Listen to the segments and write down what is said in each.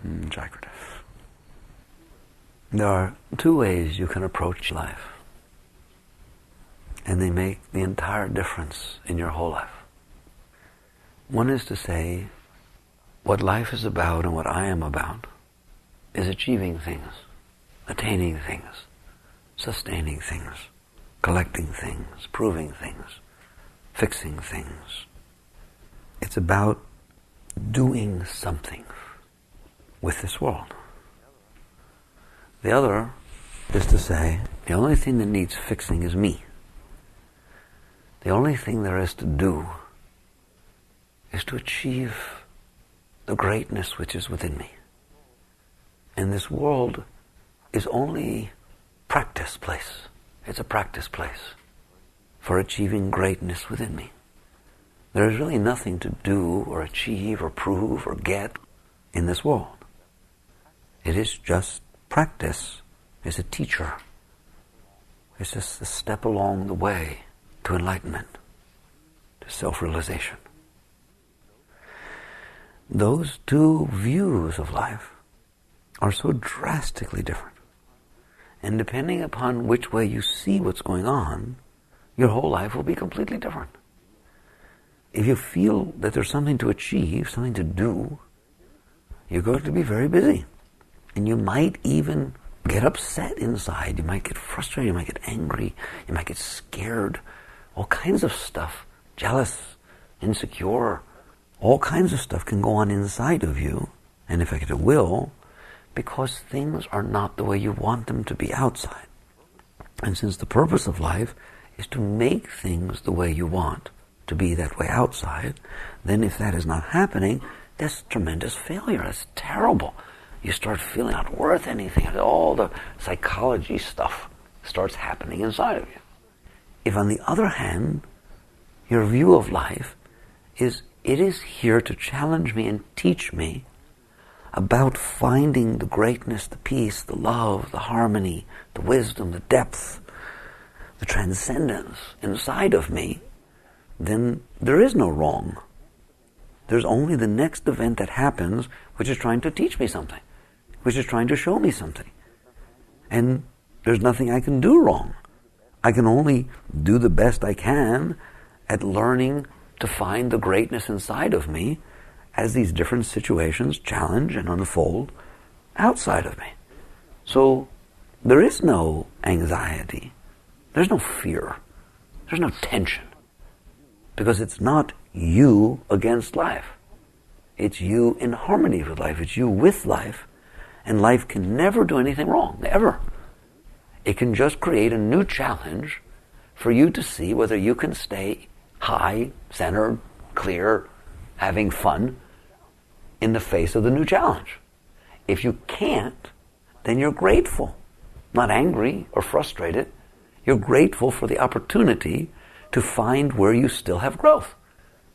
Jagrata. There are two ways you can approach life, and they make the entire difference in your whole life. One is to say, what life is about and what I am about is achieving things, attaining things, sustaining things, collecting things, proving things, fixing things. It's about doing something with this world. The other is to say, the only thing that needs fixing is me. The only thing there is to do is to achieve the greatness which is within me. And this world is only practice place. It's a practice place for achieving greatness within me. There is really nothing to do or achieve or prove or get in this world. It is just practice. It's a teacher. It's just a step along the way to enlightenment, to self-realization. Those two views of life are so drastically different. And depending upon which way you see what's going on, your whole life will be completely different. If you feel that there's something to achieve, something to do, you're going to be very busy. And you might even get upset inside. You might get frustrated. You might get angry. You might get scared. All kinds of stuff. Jealous, insecure. All kinds of stuff can go on inside of you. And in fact it will, because things are not the way you want them to be outside. And since the purpose of life is to make things the way you want to be that way outside, then if that is not happening, that's tremendous failure. That's terrible. You start feeling not worth anything. All the psychology stuff starts happening inside of you. If on the other hand, your view of life is, it is here to challenge me and teach me about finding the greatness, the peace, the love, the harmony, the wisdom, the depth, the transcendence inside of me, then there is no wrong. There's only the next event that happens which is trying to teach me something, which is trying to show me something. And there's nothing I can do wrong. I can only do the best I can at learning to find the greatness inside of me as these different situations challenge and unfold outside of me. So there is no anxiety. There's no fear. There's no tension. Because it's not you against life. It's you in harmony with life. It's you with life. And life can never do anything wrong, ever. It can just create a new challenge for you to see whether you can stay high, centered, clear, having fun in the face of the new challenge. If you can't, then you're grateful. Not angry or frustrated. You're grateful for the opportunity to find where you still have growth,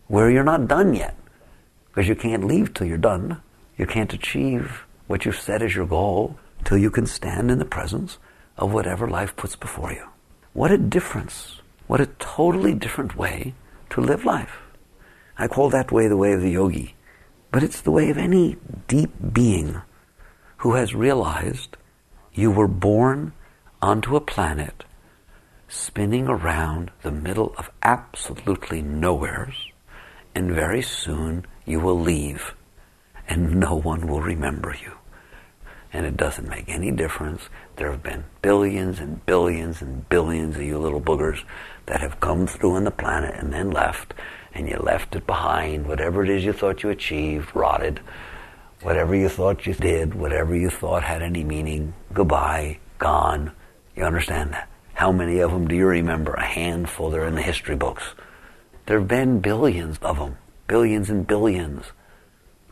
where you're not done yet. Because you can't leave till you're done. You can't achieve what you've set as your goal till you can stand in the presence of whatever life puts before you. What a difference. What a totally different way to live life. I call that way the way of the yogi. But it's the way of any deep being who has realized you were born onto a planet spinning around the middle of absolutely nowheres, and very soon you will leave, and no one will remember you. And it doesn't make any difference. There have been billions and billions and billions of you little boogers that have come through on the planet and then left, and you left it behind. Whatever it is you thought you achieved, rotted. Whatever you thought you did, whatever you thought had any meaning, goodbye, gone. You understand that? How many of them do you remember? A handful. They're in the history books. There have been billions of them, billions and billions,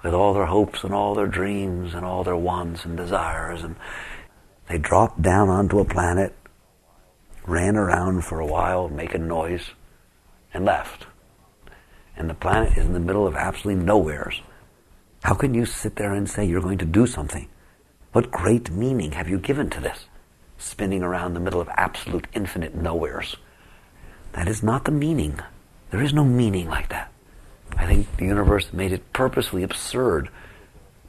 with all their hopes and all their dreams and all their wants and desires. And they dropped down onto a planet, ran around for a while, making noise, and left. And the planet is in the middle of absolutely nowheres. How can you sit there and say you're going to do something? What great meaning have you given to this? Spinning around the middle of absolute infinite nowheres. That is not the meaning. There is no meaning like that. I think the universe made it purposely absurd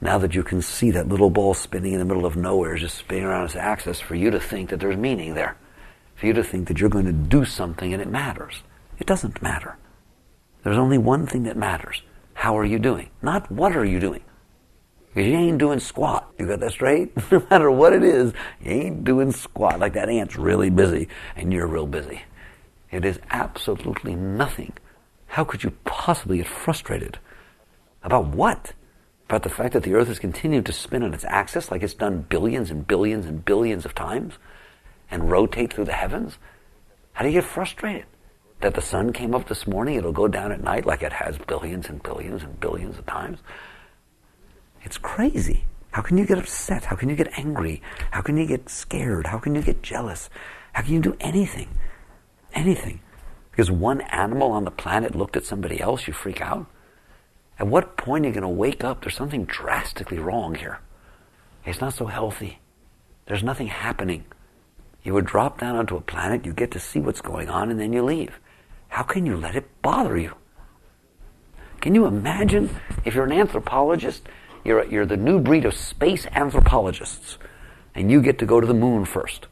now that you can see that little ball spinning in the middle of nowhere, just spinning around its axis, for you to think that there's meaning there. For you to think that you're going to do something and it matters. It doesn't matter. There's only one thing that matters. How are you doing? Not what are you doing. Because you ain't doing squat. You got that straight? No matter what it is, you ain't doing squat. Like that ant's really busy and you're real busy. It is absolutely nothing. How could you possibly get frustrated? About what? About the fact that the earth has continued to spin on its axis like it's done billions and billions and billions of times and rotate through the heavens? How do you get frustrated? That the sun came up this morning, it'll go down at night like it has billions and billions and billions of times? It's crazy. How can you get upset? How can you get angry? How can you get scared? How can you get jealous? How can you do anything? Anything. Because one animal on the planet looked at somebody else, you freak out? At what point are you going to wake up? There's something drastically wrong here. It's not so healthy. There's nothing happening. You would drop down onto a planet, you get to see what's going on, and then you leave. How can you let it bother you? Can you imagine if you're an anthropologist, you're the new breed of space anthropologists, and you get to go to the moon first.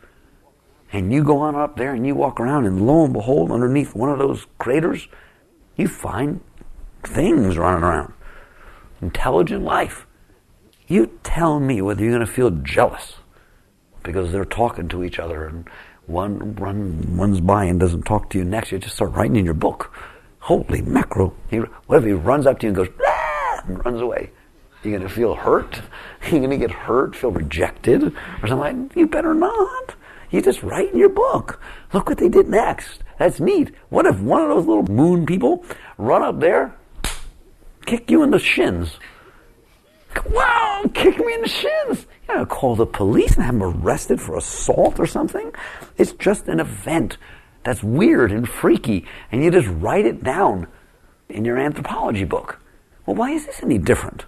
And you go on up there and you walk around, and lo and behold, underneath one of those craters, you find things running around. Intelligent life. You tell me whether you're going to feel jealous because they're talking to each other and one runs by and doesn't talk to you next. You just start writing in your book. Holy mackerel. What if he runs up to you and goes, ah, and runs away? You're going to feel hurt? You're going to get hurt, feel rejected, or something like that? You better not. You just write in your book. Look what they did next. That's neat. What if one of those little moon people run up there, kick you in the shins? Wow, kick me in the shins. You gotta call the police and have them arrested for assault or something. It's just an event that's weird and freaky, and you just write it down in your anthropology book. Well, why is this any different?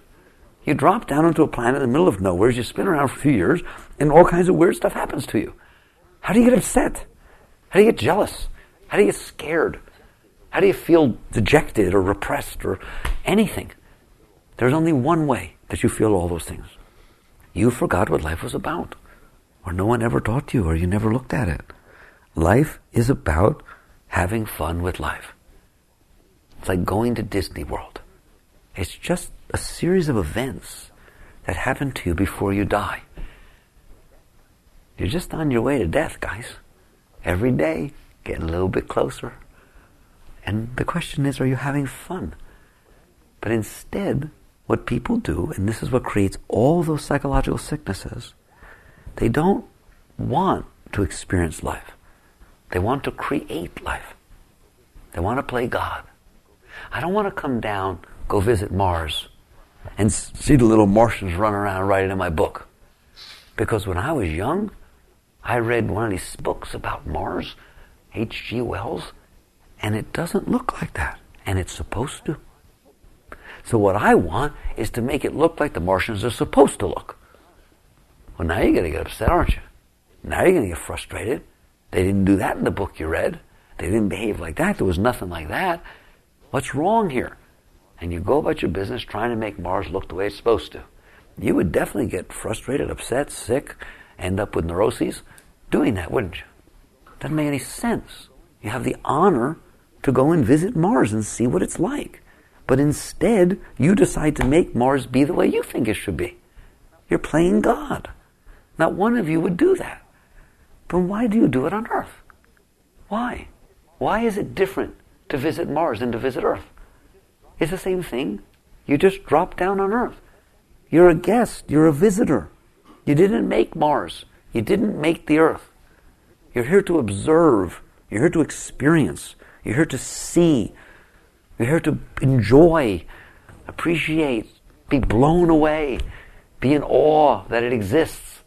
You drop down into a planet in the middle of nowhere, you spin around for a few years, and all kinds of weird stuff happens to you. How do you get upset? How do you get jealous? How do you get scared? How do you feel dejected or repressed or anything? There's only one way that you feel all those things. You forgot what life was about, or no one ever taught you, or you never looked at it. Life is about having fun with life. It's like going to Disney World. It's just a series of events that happen to you before you die. You're just on your way to death, guys. Every day, getting a little bit closer. And the question is, are you having fun? But instead, what people do, and this is what creates all those psychological sicknesses, they don't want to experience life. They want to create life. They want to play God. I don't want to come down, go visit Mars, and see the little Martians run around and write it in my book. Because when I was young, I read one of these books about Mars, H.G. Wells, and it doesn't look like that. And it's supposed to. So what I want is to make it look like the Martians are supposed to look. Well, now you're going to get upset, aren't you? Now you're going to get frustrated. They didn't do that in the book you read. They didn't behave like that. There was nothing like that. What's wrong here? And you go about your business trying to make Mars look the way it's supposed to. You would definitely get frustrated, upset, sick, end up with neuroses doing that, wouldn't you? Doesn't make any sense. You have the honor to go and visit Mars and see what it's like. But instead, you decide to make Mars be the way you think it should be. You're playing God. Not one of you would do that. But why do you do it on Earth? Why? Why is it different to visit Mars than to visit Earth? It's the same thing. You just drop down on Earth. You're a guest. You're a visitor. You didn't make Mars. You didn't make the Earth. You're here to observe. You're here to experience. You're here to see. You're here to enjoy, appreciate, be blown away, be in awe that it exists.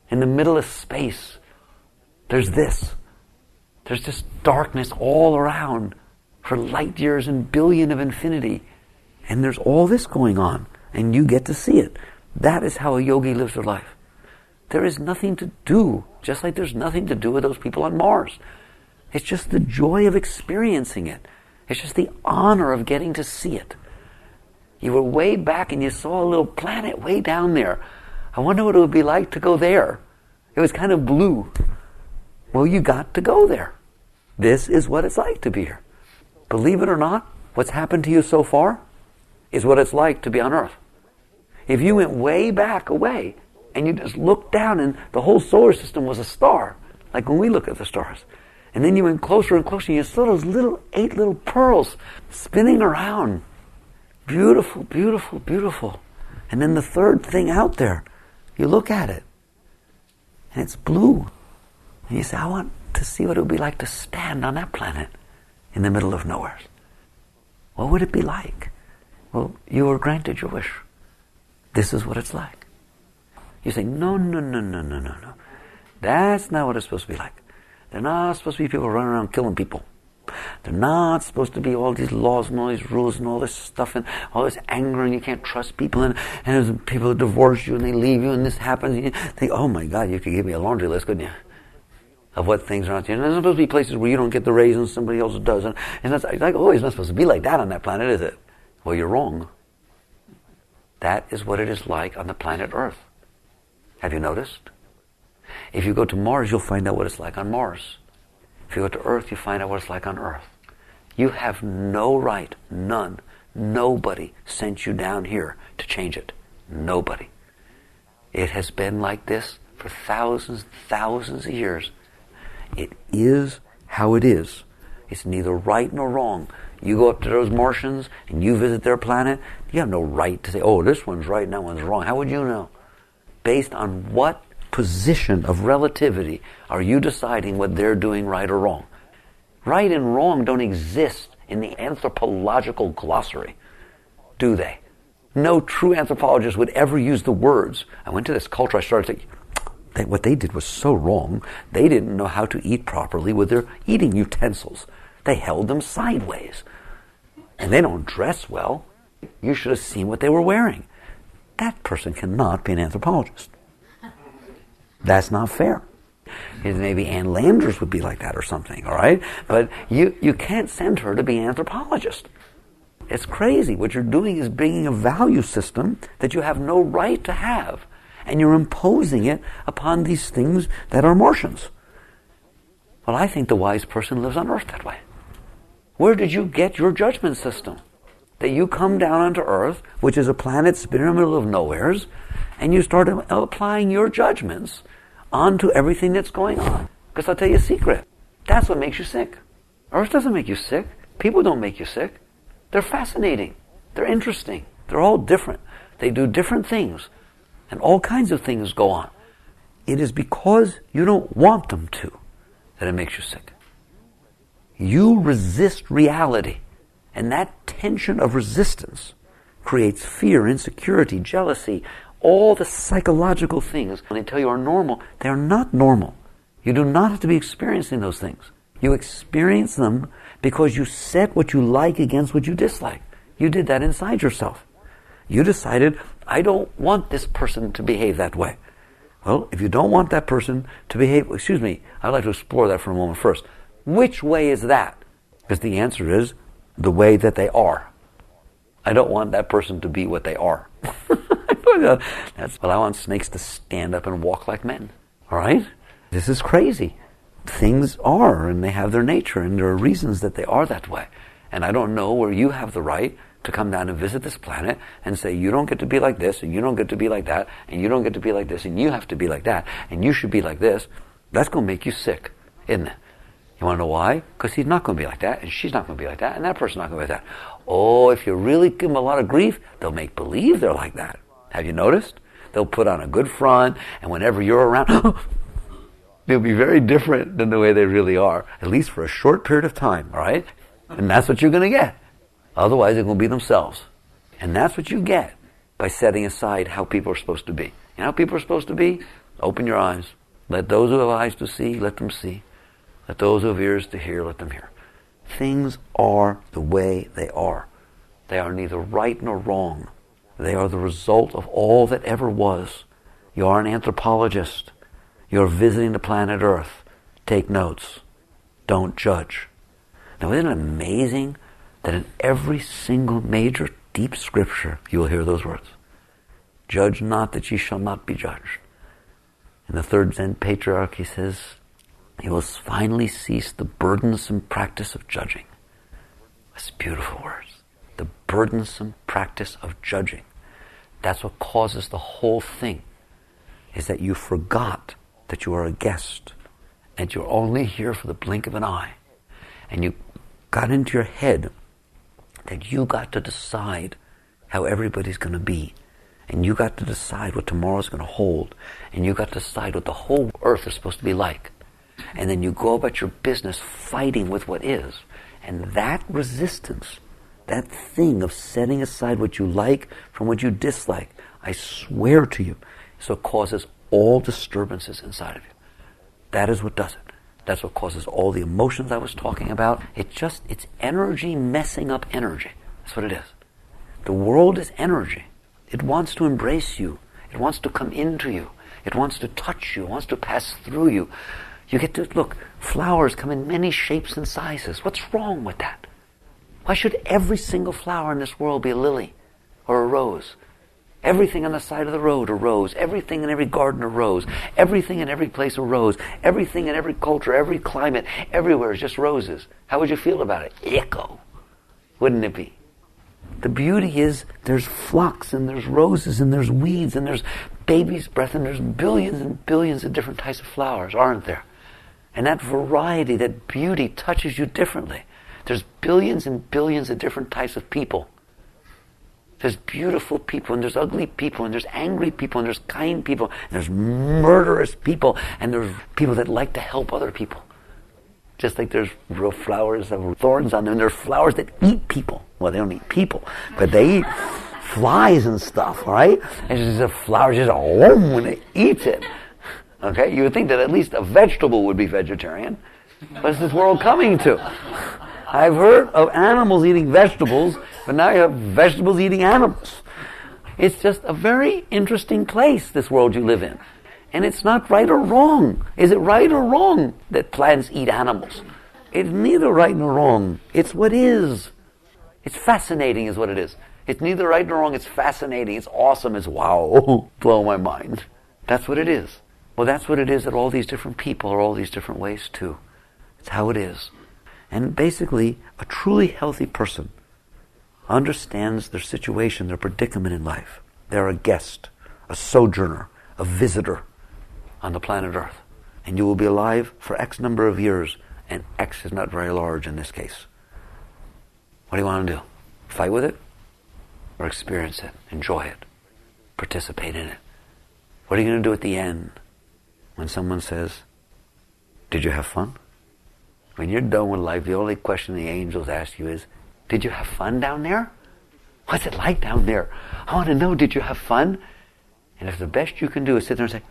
In the middle of space, there's this. There's just darkness all around for light years and billion of infinity. And there's all this going on, and you get to see it. That is how a yogi lives their life. There is nothing to do, just like there's nothing to do with those people on Mars. It's just the joy of experiencing it. It's just the honor of getting to see it. You were way back and you saw a little planet way down there. I wonder what it would be like to go there. It was kind of blue. Well, you got to go there. This is what it's like to be here. Believe it or not, what's happened to you so far is what it's like to be on Earth. If you went way back away and you just looked down and the whole solar system was a star, like when we look at the stars, and then you went closer and closer and you saw those 8 little pearls spinning around. Beautiful, beautiful, beautiful. And then the third thing out there, you look at it and it's blue. And you say, I want to see what it would be like to stand on that planet in the middle of nowhere. What would it be like? Well, you were granted your wish. This is what it's like. You say, no. That's not what it's supposed to be like. They're not supposed to be people running around killing people. They're not supposed to be all these laws and all these rules and all this stuff and all this anger and you can't trust people and there's people who divorce you and they leave you and this happens. And you think, oh my God, you could give me a laundry list, couldn't you? Of what things are not there. And there's supposed to be places where you don't get the raise and somebody else does. And it's like, oh, it's not supposed to be like that on that planet, is it? Well, you're wrong. That is what it is like on the planet Earth. Have you noticed? If you go to Mars, you'll find out what it's like on Mars. If you go to Earth, you find out what it's like on Earth. You have no right, none, nobody sent you down here to change it. Nobody. It has been like this for thousands of years. It is how it is. It's neither right nor wrong. You go up to those Martians and you visit their planet, you have no right to say, oh, this one's right and that one's wrong. How would you know? Based on what position of relativity are you deciding what they're doing right or wrong? Right and wrong don't exist in the anthropological glossary, do they? No true anthropologist would ever use the words. I went to this culture, I started thinking, what they did was so wrong. They didn't know how to eat properly with their eating utensils. They held them sideways. And they don't dress well. You should have seen what they were wearing. That person cannot be an anthropologist. That's not fair. Maybe Ann Landers would be like that or something, all right? But you can't send her to be an anthropologist. It's crazy. What you're doing is bringing a value system that you have no right to have. And you're imposing it upon these things that are Martians. Well, I think the wise person lives on Earth that way. Where did you get your judgment system? That you come down onto Earth, which is a planet spinning in the middle of nowheres, and you start applying your judgments onto everything that's going on. Because I'll tell you a secret. That's what makes you sick. Earth doesn't make you sick. People don't make you sick. They're fascinating. They're interesting. They're all different. They do different things. And all kinds of things go on. It is because you don't want them to that it makes you sick. You resist reality. And that tension of resistance creates fear, insecurity, jealousy, all the psychological things. When they tell you are normal, they are not normal. You do not have to be experiencing those things. You experience them because you set what you like against what you dislike. You did that inside yourself. You decided, I don't want this person to behave that way. Well, if you don't want that person to behave, I'd like to explore that for a moment first. Which way is that? Because the answer is the way that they are. I don't want that person to be what they are. I want snakes to stand up and walk like men. All right? This is crazy. Things are, and they have their nature, and there are reasons that they are that way. And I don't know where you have the right to come down and visit this planet and say, you don't get to be like this, and you don't get to be like that, and you don't get to be like this, and you have to be like that, and you should be like this. That's going to make you sick, isn't it? You want to know why? Because he's not going to be like that, and she's not going to be like that, and that person's not going to be like that. Oh, if you really give them a lot of grief, they'll make believe they're like that. Have you noticed? They'll put on a good front, and whenever you're around, they'll be very different than the way they really are, at least for a short period of time, all right? And that's what you're going to get. Otherwise, they're going to be themselves. And that's what you get by setting aside how people are supposed to be. You know how people are supposed to be? Open your eyes. Let those who have eyes to see, let them see. Let those who have ears to hear, let them hear. Things are the way they are. They are neither right nor wrong. They are the result of all that ever was. You are an anthropologist. You're visiting the planet Earth. Take notes. Don't judge. Now, isn't it amazing that in every single major deep scripture, you will hear those words. Judge not that ye shall not be judged. In the third Zen patriarch, he says, you will finally cease the burdensome practice of judging. That's beautiful words. The burdensome practice of judging. That's what causes the whole thing, is that you forgot that you are a guest and you're only here for the blink of an eye. And you got into your head that you got to decide how everybody's going to be. And you got to decide what tomorrow's going to hold. And you got to decide what the whole earth is supposed to be like. And then you go about your business fighting with what is. And that resistance, that thing of setting aside what you like from what you dislike, I swear to you, is what causes all disturbances inside of you. That is what does it. That's what causes all the emotions I was talking about. It's energy messing up energy. That's what it is. The world is energy. It wants to embrace you. It wants to come into you. It wants to touch you. It wants to pass through you. You get to, look, flowers come in many shapes and sizes. What's wrong with that? Why should every single flower in this world be a lily or a rose? Everything on the side of the road a rose. Everything in every garden a rose. Everything in every place a rose. Everything in every culture, every climate, everywhere is just roses. How would you feel about it? Echo. Wouldn't it be? The beauty is there's phlox and there's roses and there's weeds and there's baby's breath and there's billions and billions of different types of flowers, aren't there? And that variety, that beauty touches you differently. There's billions and billions of different types of people. There's beautiful people, and there's ugly people, and there's angry people, and there's kind people, and there's murderous people, and there's people that like to help other people. Just like there's real flowers that have thorns on them, and there's flowers that eat people. Well, they don't eat people, but they eat flies and stuff, right? And it's just a flower, just when it eats it. Okay? You would think that at least a vegetable would be vegetarian. What's this world coming to? I've heard of animals eating vegetables, but now you have vegetables eating animals. It's just a very interesting place, this world you live in. And it's not right or wrong. Is it right or wrong that plants eat animals? It's neither right nor wrong. It's what is. It's fascinating is what it is. It's neither right nor wrong. It's fascinating. It's awesome. It's wow. Blow my mind. That's what it is. Well, that's what it is that all these different people are all these different ways too. It's how it is. And basically, a truly healthy person understands their situation, their predicament in life. They're a guest, a sojourner, a visitor on the planet Earth. And you will be alive for X number of years, and X is not very large in this case. What do you want to do? Fight with it? Or experience it, enjoy it, participate in it? What are you going to do at the end when someone says, did you have fun? When you're done with life, the only question the angels ask you is, did you have fun down there? What's it like down there? I want to know, did you have fun? And if the best you can do is sit there and say,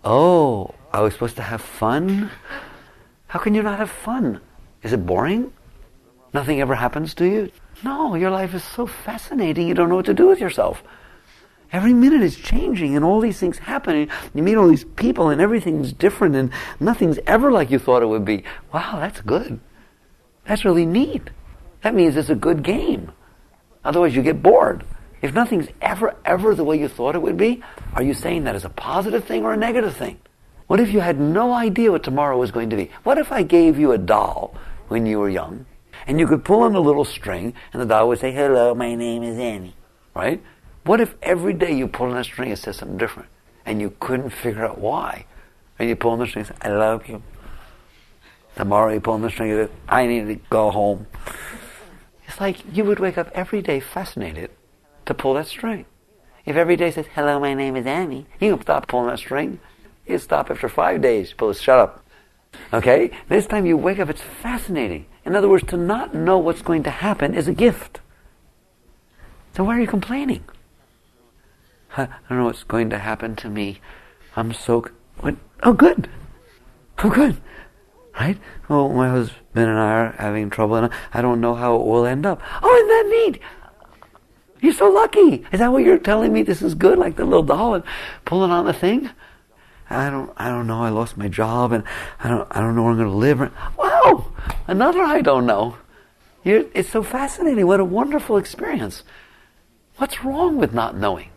oh, I was supposed to have fun? How can you not have fun? Is it boring? Nothing ever happens to you? No, your life is so fascinating, you don't know what to do with yourself. Every minute is changing and all these things happen. You meet all these people and everything's different and nothing's ever like you thought it would be. Wow, that's good. That's really neat. That means it's a good game. Otherwise you get bored. If nothing's ever the way you thought it would be, are you saying that as a positive thing or a negative thing? What if you had no idea what tomorrow was going to be? What if I gave you a doll when you were young and you could pull on a little string and the doll would say, hello, my name is Annie, right? What if every day you pull on a string it says something different and you couldn't figure out why? And you pull on the string and say, I love you. Tomorrow you pull on the string and say, I need to go home. It's like you would wake up every day fascinated to pull that string. If every day says, hello, my name is Annie, you can stop pulling that string. You stop after 5 days. Pull it, shut up. Okay? This time you wake up, it's fascinating. In other words, to not know what's going to happen is a gift. So why are you complaining? I don't know what's going to happen to me. I'm so... What? Oh, good. Oh, good. Right? Oh, my husband and I are having trouble, and I don't know how it will end up. Oh, isn't that neat? You're so lucky. Is that what you're telling me? This is good, like the little doll and pulling on the thing? I don't know. I lost my job, and I don't know where I'm going to live. Wow, another I don't know. It's so fascinating. What a wonderful experience. What's wrong with not knowing?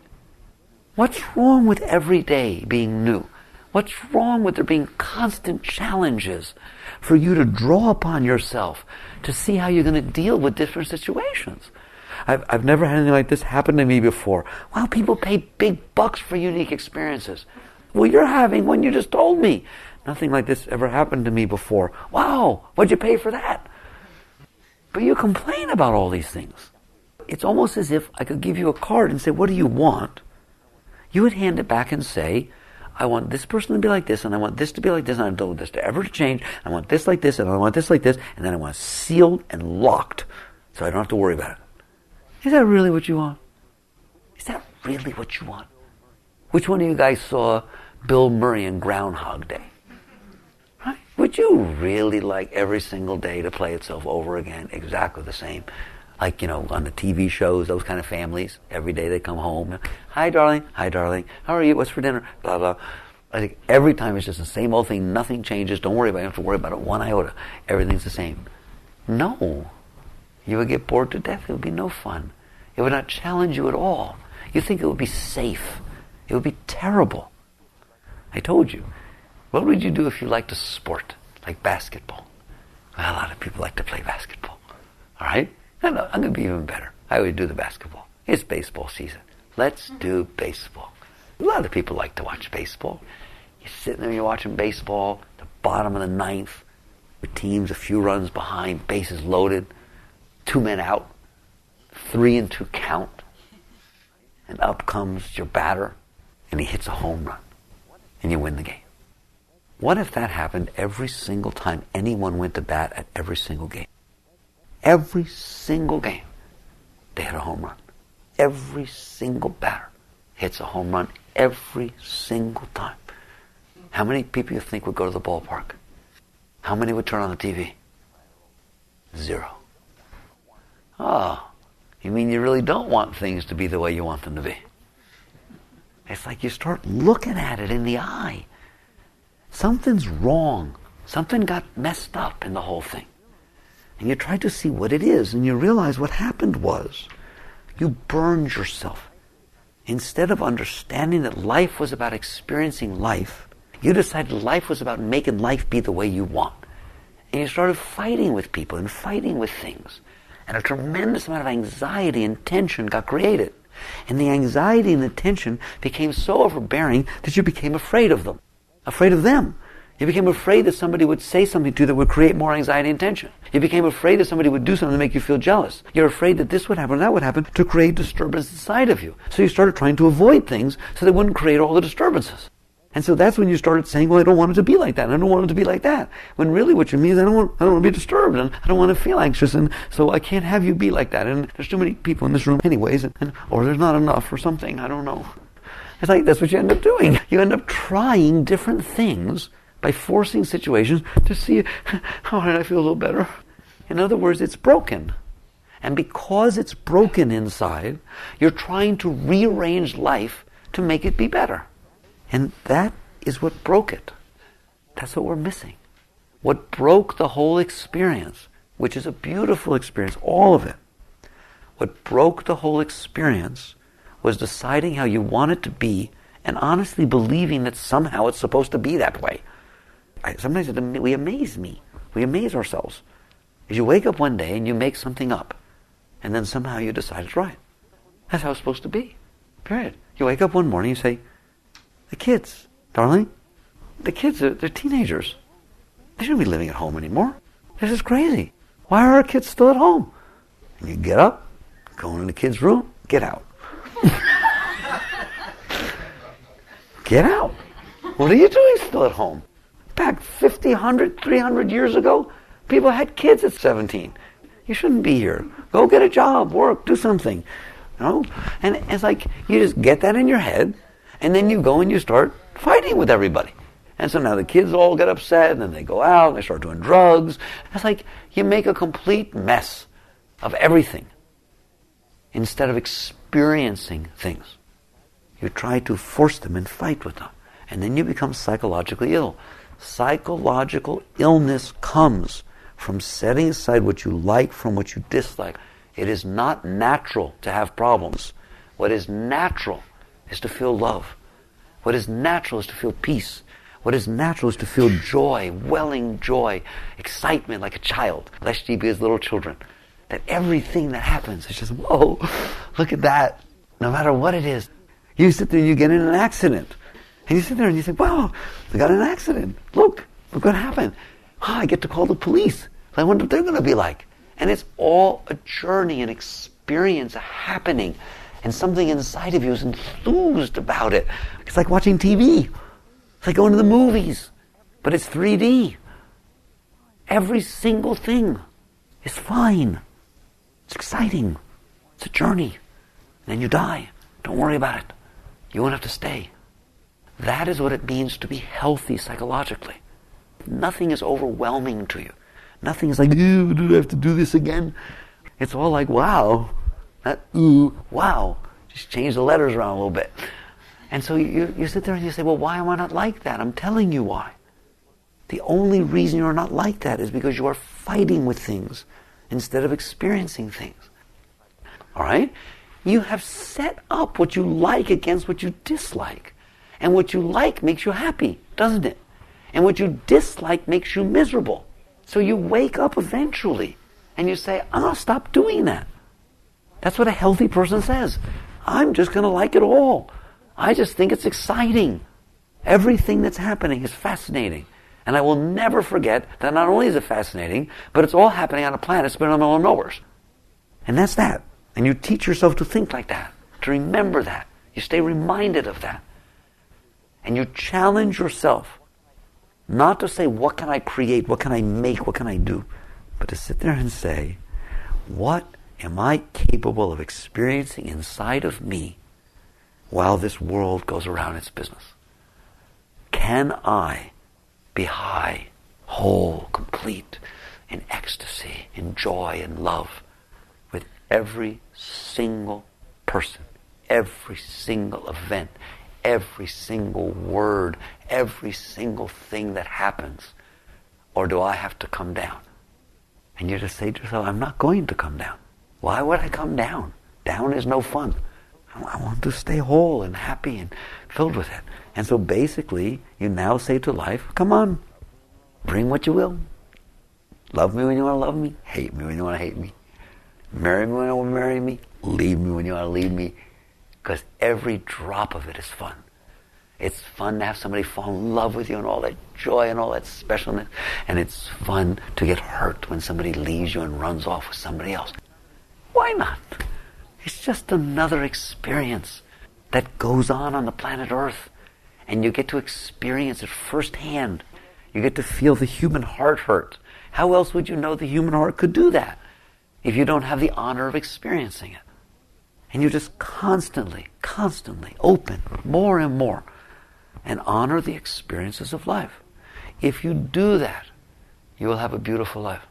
What's wrong with every day being new? What's wrong with there being constant challenges for you to draw upon yourself to see how you're going to deal with different situations? I've never had anything like this happen to me before. Wow, people pay big bucks for unique experiences. Well, you're having one, you just told me. Nothing like this ever happened to me before. Wow, what'd you pay for that? But you complain about all these things. It's almost as if I could give you a card and say, what do you want? You would hand it back and say, I want this person to be like this, and I want this to be like this, and I don't want this to ever change. I want this like this, and I want this like this, and then I want it sealed and locked so I don't have to worry about it. Is that really what you want? Is that really what you want? Which one of you guys saw Bill Murray in Groundhog Day? Right? Would you really like every single day to play itself over again, exactly the same? Like, on the TV shows, those kind of families, every day they come home. Hi, darling. Hi, darling. How are you? What's for dinner? Blah, blah. I think every time it's just the same old thing. Nothing changes. Don't worry about it. You don't have to worry about it one iota. Everything's the same. No. You would get bored to death. It would be no fun. It would not challenge you at all. You think it would be safe. It would be terrible. I told you. What would you do if you liked a sport, like basketball? Well, a lot of people like to play basketball. All right? I'm going to be even better. I would do the basketball. It's baseball season. Let's do baseball. A lot of people like to watch baseball. You're sitting there, you're watching baseball, the bottom of the ninth, with teams a few runs behind, bases loaded, 2 men out, 3-2 count, and up comes your batter, and he hits a home run, and you win the game. What if that happened every single time anyone went to bat at every single game? Every single game, they hit a home run. Every single batter hits a home run every single time. How many people you think would go to the ballpark? How many would turn on the TV? 0. Oh, you mean you really don't want things to be the way you want them to be? It's like you start looking at it in the eye. Something's wrong. Something got messed up in the whole thing. And you try to see what it is, and you realize what happened was you burned yourself. Instead of understanding that life was about experiencing life, you decided life was about making life be the way you want. And you started fighting with people and fighting with things. And a tremendous amount of anxiety and tension got created. And the anxiety and the tension became so overbearing that you became afraid of them. Afraid of them. You became afraid that somebody would say something to you that would create more anxiety and tension. You became afraid that somebody would do something to make you feel jealous. You're afraid that this would happen, that would happen, to create disturbance inside of you. So you started trying to avoid things so they wouldn't create all the disturbances. And so that's when you started saying, well, I don't want it to be like that, and I don't want it to be like that. When really what you mean is, I don't want to be disturbed, and I don't want to feel anxious, and so I can't have you be like that. And there's too many people in this room anyways, or there's not enough or something, I don't know. It's like that's what you end up doing. You end up trying different things by forcing situations to see, how did I feel a little better? In other words, it's broken. And because it's broken inside, you're trying to rearrange life to make it be better. And that is what broke it. That's what we're missing. What broke the whole experience, which is a beautiful experience, all of it. What broke the whole experience was deciding how you want it to be and honestly believing that somehow it's supposed to be that way. Sometimes we amaze me. We amaze ourselves. As you wake up one day and you make something up, and then somehow you decide it's right. That's how it's supposed to be. Period. You wake up one morning and you say, the kids, darling, the kids, they're teenagers. They shouldn't be living at home anymore. This is crazy. Why are our kids still at home? And you get up, go in the kids' room, get out. Get out. What are you doing still at home? Back 50, 100, 300 years ago, people had kids at 17. You shouldn't be here. Go get a job, work, do something. You know? And it's like you just get that in your head, and then you go and you start fighting with everybody. And so now the kids all get upset, and then they go out, and they start doing drugs. It's like you make a complete mess of everything instead of experiencing things. You try to force them and fight with them. And then you become psychologically ill. Psychological illness comes from setting aside what you like from what you dislike. It is not natural to have problems. What is natural is to feel love. What is natural is to feel peace. What is natural is to feel joy, welling joy, excitement like a child, lest ye be as little children. That everything that happens is just, whoa, look at that. No matter what it is. You sit there and you get in an accident. And you sit there and you say, wow, I got in an accident. Look what happened. Oh, I get to call the police. I wonder what they're going to be like. And it's all a journey, an experience, a happening. And something inside of you is enthused about it. It's like watching TV. It's like going to the movies. But it's 3D. Every single thing is fine. It's exciting. It's a journey. And then you die. Don't worry about it. You won't have to stay. That is what it means to be healthy psychologically. Nothing is overwhelming to you. Nothing is like, ew, do I have to do this again? It's all like, wow. Not ooh, wow. Just change the letters around a little bit. And so you sit there and you say, well, why am I not like that? I'm telling you why. The only reason you're not like that is because you are fighting with things instead of experiencing things. All right? You have set up what you like against what you dislike. And what you like makes you happy, doesn't it? And what you dislike makes you miserable. So you wake up eventually and you say, I'll stop doing that. That's what a healthy person says. I'm just going to like it all. I just think it's exciting. Everything that's happening is fascinating. And I will never forget that not only is it fascinating, but it's all happening on a planet spinning in the middle of nowhere. And that's that. And you teach yourself to think like that, to remember that. You stay reminded of that. And you challenge yourself not to say, what can I create, what can I make, what can I do? But to sit there and say, what am I capable of experiencing inside of me while this world goes around its business? Can I be high, whole, complete, in ecstasy, in joy, and love with every single person, every single event, every single word, every single thing that happens? Or do I have to come down? And you just say to yourself, I'm not going to come down. Why would I come down? Down is no fun. I want to stay whole and happy and filled with it. And so basically, you now say to life, come on, bring what you will. Love me when you want to love me. Hate me when you want to hate me. Marry me when you want to marry me. Leave me when you want to leave me. Because every drop of it is fun. It's fun to have somebody fall in love with you and all that joy and all that specialness. And it's fun to get hurt when somebody leaves you and runs off with somebody else. Why not? It's just another experience that goes on the planet Earth. And you get to experience it firsthand. You get to feel the human heart hurt. How else would you know the human heart could do that if you don't have the honor of experiencing it? And you just constantly open more and more and honor the experiences of life. If you do that, you will have a beautiful life.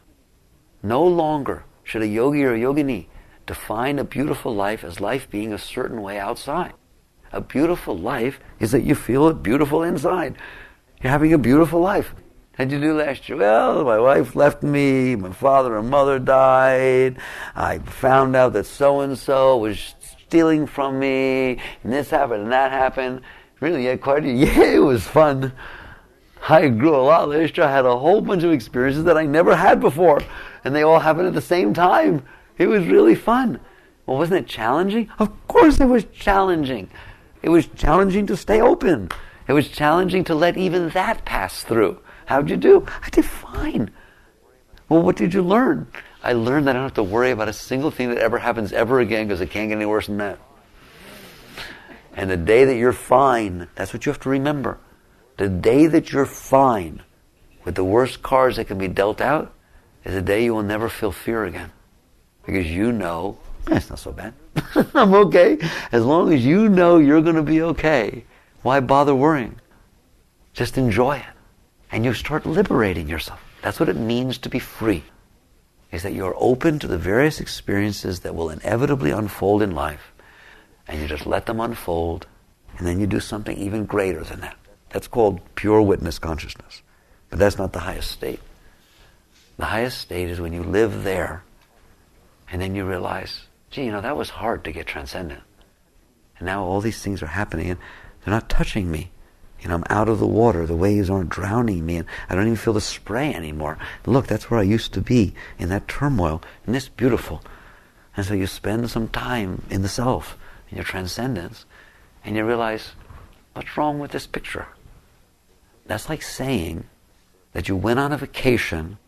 No longer should a yogi or a yogini define a beautiful life as life being a certain way outside. A beautiful life is that you feel it beautiful inside. You're having a beautiful life. How'd you do last year? Well, my wife left me, my father and mother died, I found out that so-and-so was stealing from me, and this happened and that happened. Really, yeah, quite it was fun. I grew a lot last year. I had a whole bunch of experiences that I never had before, and they all happened at the same time. It was really fun. Well, wasn't it challenging? Of course it was challenging. It was challenging to stay open. It was challenging to let even that pass through. How'd you do? I did fine. Well, what did you learn? I learned that I don't have to worry about a single thing that ever happens ever again because it can't get any worse than that. And the day that you're fine, that's what you have to remember. The day that you're fine with the worst cards that can be dealt out is the day you will never feel fear again. Because you know, it's not so bad. I'm okay. As long as you know you're going to be okay, why bother worrying? Just enjoy it. And you start liberating yourself. That's what it means to be free. Is that you're open to the various experiences that will inevitably unfold in life. And you just let them unfold. And then you do something even greater than that. That's called pure witness consciousness. But that's not the highest state. The highest state is when you live there, and then you realize, gee, that was hard to get transcendent. And now all these things are happening, and they're not touching me. I'm out of the water. The waves aren't drowning me, and I don't even feel the spray anymore. Look, that's where I used to be, in that turmoil, and it's beautiful. And so you spend some time in the self, in your transcendence, and you realize, what's wrong with this picture? That's like saying that you went on a vacation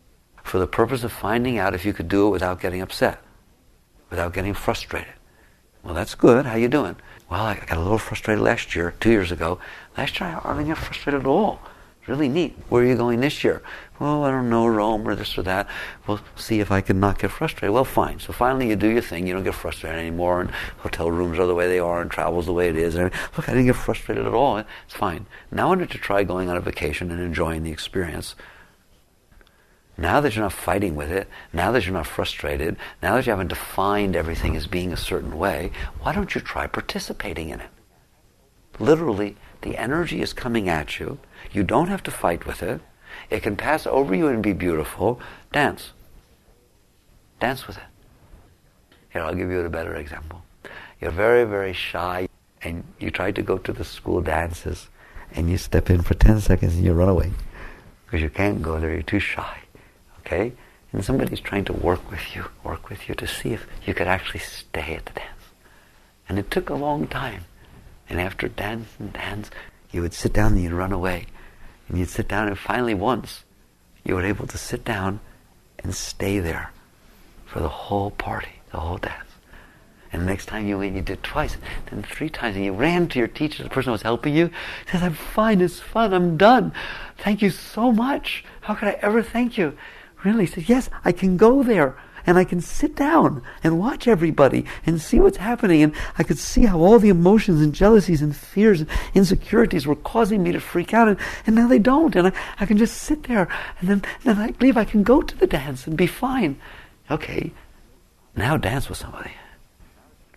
for the purpose of finding out if you could do it without getting upset, without getting frustrated. Well, that's good. How you doing? Well, I got a little frustrated last year, 2 years ago. Last year, I hardly got frustrated at all. Really neat. Where are you going this year? Well, I don't know, Rome or this or that. Well, see if I can not get frustrated. Well, fine. So finally you do your thing. You don't get frustrated anymore, and hotel rooms are the way they are, and travel's the way it is. And look, I didn't get frustrated at all. It's fine. Now I wanted to try going on a vacation and enjoying the experience. Now that you're not fighting with it, now that you're not frustrated, now that you haven't defined everything as being a certain way, why don't you try participating in it? Literally, the energy is coming at you. You don't have to fight with it. It can pass over you and be beautiful. Dance. Dance with it. Here, I'll give you a better example. You're very, very shy, and you try to go to the school dances, and you step in for 10 seconds and you run away. Because you can't go there, you're too shy. Okay? And somebody's trying to work with you to see if you could actually stay at the dance. And it took a long time. And after dance and dance, you would sit down and you'd run away. And you'd sit down, and finally once, you were able to sit down and stay there for the whole party, the whole dance. And the next time you went, you did twice, then 3 times, and you ran to your teacher, the person who was helping you, says, I'm fine, it's fun, I'm done. Thank you so much. How could I ever thank you? Really? He says, yes, I can go there, and I can sit down and watch everybody and see what's happening, and I could see how all the emotions and jealousies and fears and insecurities were causing me to freak out, and now they don't, and I can just sit there, and then I believe I can go to the dance and be fine. Okay, now dance with somebody.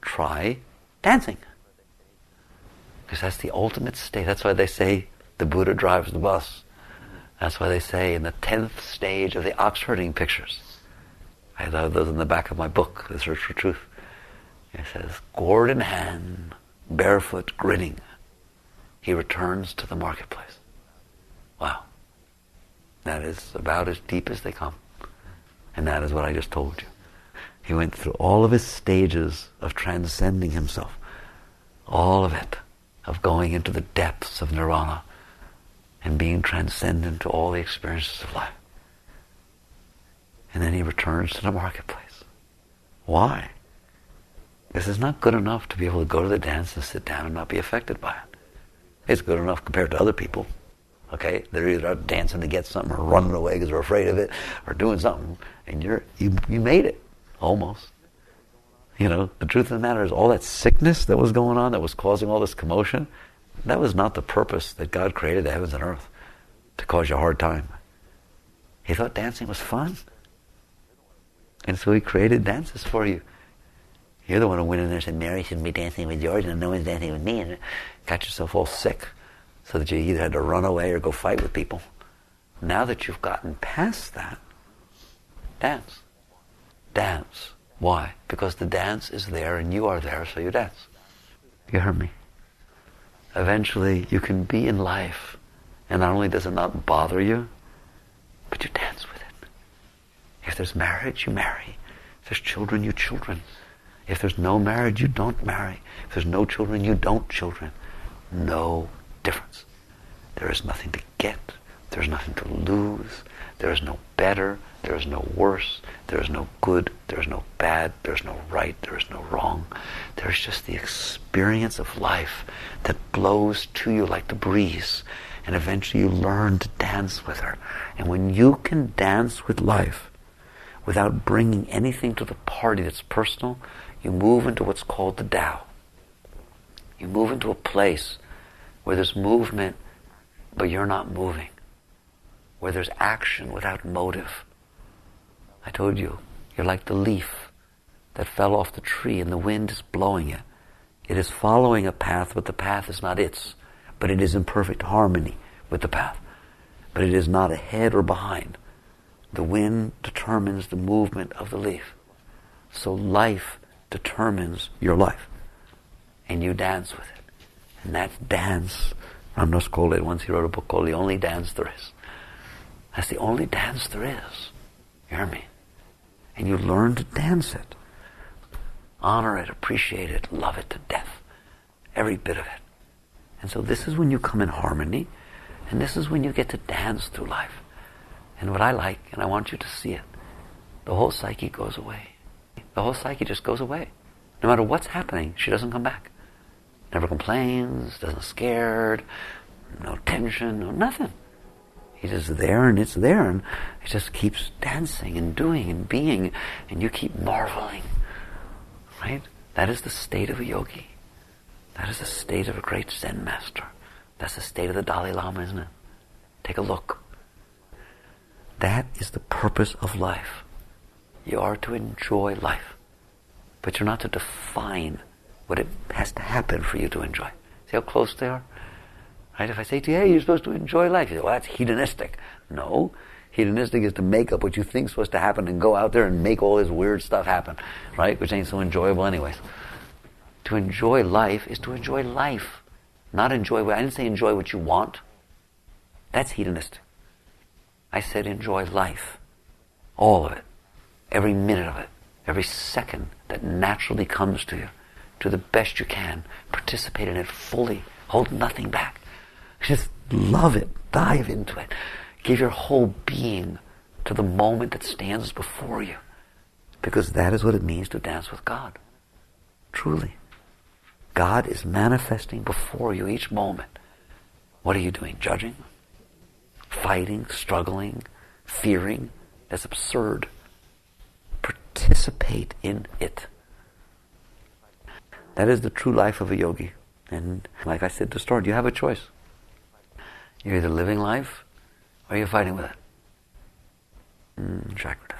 Try dancing. Because that's the ultimate state. That's why they say the Buddha drives the bus. That's why they say in the 10th stage of the ox herding pictures. I have those in the back of my book, The Search for Truth. It says, gourd in hand, barefoot, grinning, he returns to the marketplace. Wow. That is about as deep as they come. And that is what I just told you. He went through all of his stages of transcending himself. All of it. Of going into the depths of nirvana. And being transcendent to all the experiences of life. And then he returns to the marketplace. Why? Because it's not good enough to be able to go to the dance and sit down and not be affected by it. It's good enough compared to other people. Okay? They're either out dancing to get something or running away because they're afraid of it or doing something. And you made it. Almost. The truth of the matter is all that sickness that was going on, that was causing all this commotion, that was not the purpose that God created the heavens and earth, to cause you a hard time. He thought dancing was fun. And so he created dances for you. You're the one who went in there and said, Mary shouldn't be dancing with George and no one's dancing with me, and got yourself all sick so that you either had to run away or go fight with people. Now that you've gotten past that, dance. Dance. Why? Because the dance is there and you are there, so you dance. You heard me? Eventually you can be in life, and not only does it not bother you, but you dance with it. If there's marriage, you marry. If there's children, you children. If there's no marriage, you don't marry. If there's no children, you don't children. No difference. There is nothing to get. There's nothing to lose. There is no better. There is no worse. There is no good. There is no bad. There is no right. There is no wrong. There is just the experience of life that blows to you like the breeze. And eventually you learn to dance with her. And when you can dance with life without bringing anything to the party that's personal, you move into what's called the Tao. You move into a place where there's movement, but you're not moving. Where there's action without motive. I told you, you're like the leaf that fell off the tree and the wind is blowing it. It is following a path, but the path is not its. But it is in perfect harmony with the path. But it is not ahead or behind. The wind determines the movement of the leaf. So life determines your life. And you dance with it. And that dance, Ramdas Kooled, once he wrote a book called The Only Dance There Is. That's the only dance there is. You hear me? And you learn to dance it. Honor it, appreciate it, love it to death. Every bit of it. And so this is when you come in harmony, and this is when you get to dance through life. And what I like, and I want you to see it, the whole psyche goes away. The whole psyche just goes away. No matter what's happening, she doesn't come back. Never complains, doesn't scared, no tension, no nothing. He's just there and it's there, and it just keeps dancing and doing and being, and you keep marveling. Right? That is the state of a yogi. That is the state of a great Zen master. That's the state of the Dalai Lama, isn't it? Take a look. That is the purpose of life. You are to enjoy life. But you're not to define what it has to happen for you to enjoy. See how close they are? Right? If I say to you, hey, you're supposed to enjoy life, you say, well, that's hedonistic. No. Hedonistic is to make up what you think is supposed to happen and go out there and make all this weird stuff happen. Right? Which ain't so enjoyable anyways. To enjoy life is to enjoy life. Not enjoy, I didn't say enjoy what you want. That's hedonistic. I said enjoy life. All of it. Every minute of it. Every second that naturally comes to you. To the best you can. Participate in it fully. Hold nothing back. Just love it. Dive into it. Give your whole being to the moment that stands before you. Because that is what it means to dance with God. Truly. God is manifesting before you each moment. What are you doing? Judging? Fighting? Struggling? Fearing? That's absurd. Participate in it. That is the true life of a yogi. And like I said to start, you have a choice. You're either living life or you're fighting with it. Chakra.